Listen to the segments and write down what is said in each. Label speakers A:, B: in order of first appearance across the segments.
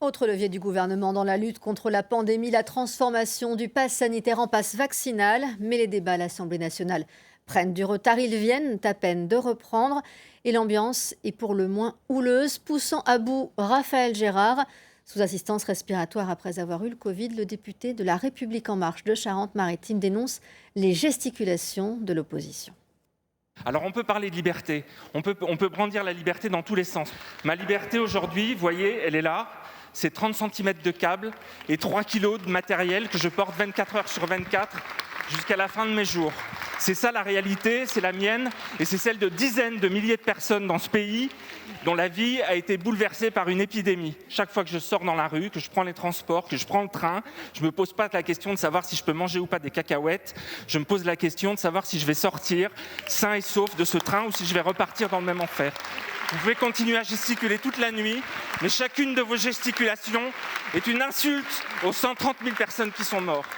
A: Autre levier du gouvernement dans la lutte contre la pandémie, la transformation du pass sanitaire en pass vaccinal. Mais les débats à l'Assemblée nationale prennent du retard. Ils viennent à peine de reprendre. Et l'ambiance est pour le moins houleuse, poussant à bout Raphaël Gérard. Sous assistance respiratoire après avoir eu le Covid, le député de La République En Marche de Charente-Maritime dénonce les gesticulations de l'opposition.
B: Alors on peut parler de liberté, on peut brandir la liberté dans tous les sens. Ma liberté aujourd'hui, vous voyez, elle est là, c'est 30 centimètres de câble et 3 kilos de matériel que je porte 24 heures sur 24 jusqu'à la fin de mes jours. C'est ça la réalité, c'est la mienne et c'est celle de dizaines de milliers de personnes dans ce pays dont la vie a été bouleversée par une épidémie. Chaque fois que je sors dans la rue, que je prends les transports, que je prends le train, je ne me pose pas la question de savoir si je peux manger ou pas des cacahuètes. Je me pose la question de savoir si je vais sortir sain et sauf de ce train ou si je vais repartir dans le même enfer. Vous pouvez continuer à gesticuler toute la nuit, mais chacune de vos gesticulations est une insulte aux 130 000 personnes qui sont mortes.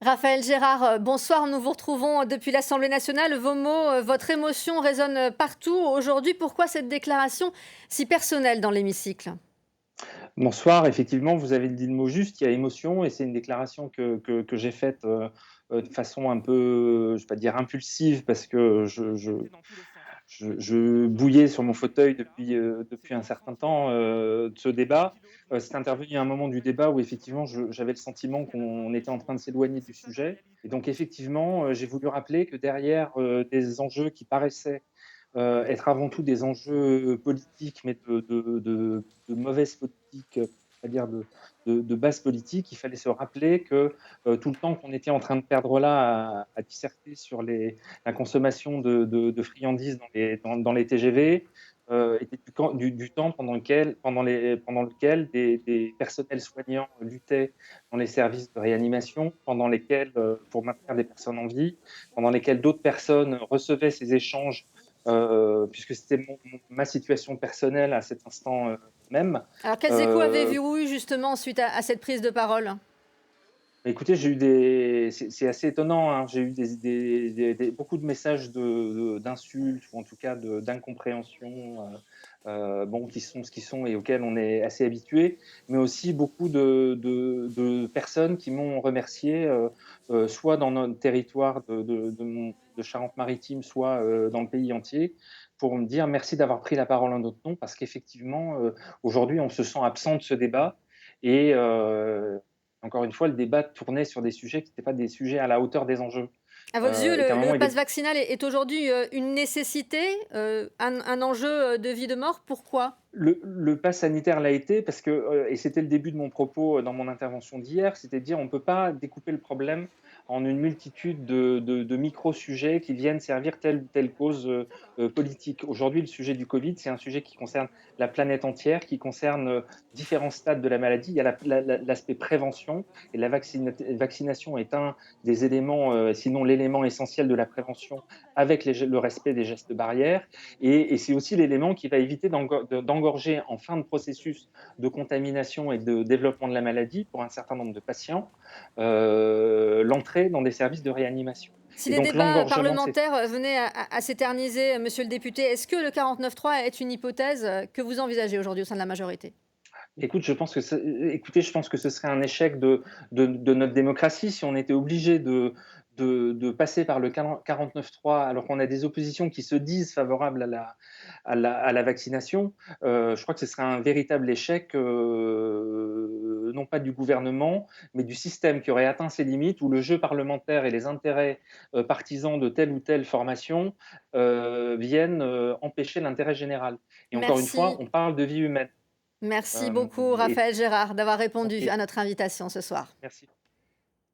A: Raphaël Gérard, bonsoir. Nous vous retrouvons depuis l'Assemblée nationale. Vos mots, votre émotion résonnent partout. Aujourd'hui, pourquoi cette déclaration si personnelle dans l'hémicycle?
C: Bonsoir, effectivement, vous avez dit le mot juste, il y a émotion et c'est une déclaration que j'ai faite de façon un peu, je ne vais pas dire impulsive, parce que je bouillais sur mon fauteuil depuis un certain temps de ce débat. C'est intervenu à un moment du débat où effectivement j'avais le sentiment qu'on était en train de s'éloigner du sujet. Et donc effectivement, j'ai voulu rappeler que derrière des enjeux qui paraissaient être avant tout des enjeux politiques, mais de mauvaise politique, c'est-à-dire de basse politique. Il fallait se rappeler que tout le temps qu'on était en train de perdre là à disserter sur la consommation de friandises dans les TGV, était du temps pendant lequel des personnels soignants luttaient dans les services de réanimation, pendant lesquels, pour maintenir des personnes en vie, pendant lesquels d'autres personnes recevaient ces échanges puisque c'était ma situation personnelle à cet instant même.
A: Alors, quels échos
C: Euh,
A: avez-vous eu justement suite à cette prise de parole?
C: Écoutez, c'est assez étonnant, hein. J'ai eu beaucoup de messages d'insultes ou en tout cas d'incompréhension, bon, qui sont ce qu'ils sont et auxquels on est assez habitué, mais aussi beaucoup de personnes qui m'ont remercié, soit dans notre territoire de Charente-Maritime, soit dans le pays entier, pour me dire merci d'avoir pris la parole en notre nom, parce qu'effectivement, aujourd'hui, on se sent absent de ce débat et encore une fois, le débat tournait sur des sujets qui n'étaient pas des sujets à la hauteur des enjeux.
A: À vos yeux,
C: Et qu'à un
A: le
C: moment, il
A: pass
C: est
A: vaccinal est aujourd'hui une nécessité, un enjeu de vie, de mort. Pourquoi?
C: le pass sanitaire l'a été parce que, et c'était le début de mon propos dans mon intervention d'hier, c'était de dire on ne peut pas découper le problème en une multitude de micro-sujets qui viennent servir telle ou telle cause politique. Aujourd'hui, le sujet du Covid, c'est un sujet qui concerne la planète entière, qui concerne différents stades de la maladie. Il y a l'aspect prévention, et vaccination est un des éléments, sinon l'élément essentiel de la prévention, avec le respect des gestes barrières. Et c'est aussi l'élément qui va éviter d'engorger en fin de processus de contamination et de développement de la maladie pour un certain nombre de patients, l'entrée dans des services de réanimation.
A: Si
C: Et
A: les
C: donc
A: débats
C: l'engorgement de ces...
A: parlementaires venaient à s'éterniser, monsieur le député, est-ce que le 49.3 est une hypothèse que vous envisagez aujourd'hui au sein de la majorité?
C: Écoute, écoutez, je pense que ce serait un échec de notre démocratie si on était obligé de passer par le 49.3 alors qu'on a des oppositions qui se disent favorables à la vaccination. Je crois que ce serait un véritable échec, non pas du gouvernement, mais du système qui aurait atteint ses limites, où le jeu parlementaire et les intérêts partisans de telle ou telle formation viennent empêcher l'intérêt général. Et encore une fois,
A: Merci.
C: on parle de vie humaine.
A: Merci
C: Euh,
A: beaucoup,
C: et
A: Raphaël Gérard, d'avoir
C: je vous en
A: répondu
C: prie,
A: à notre invitation ce soir.
C: merci.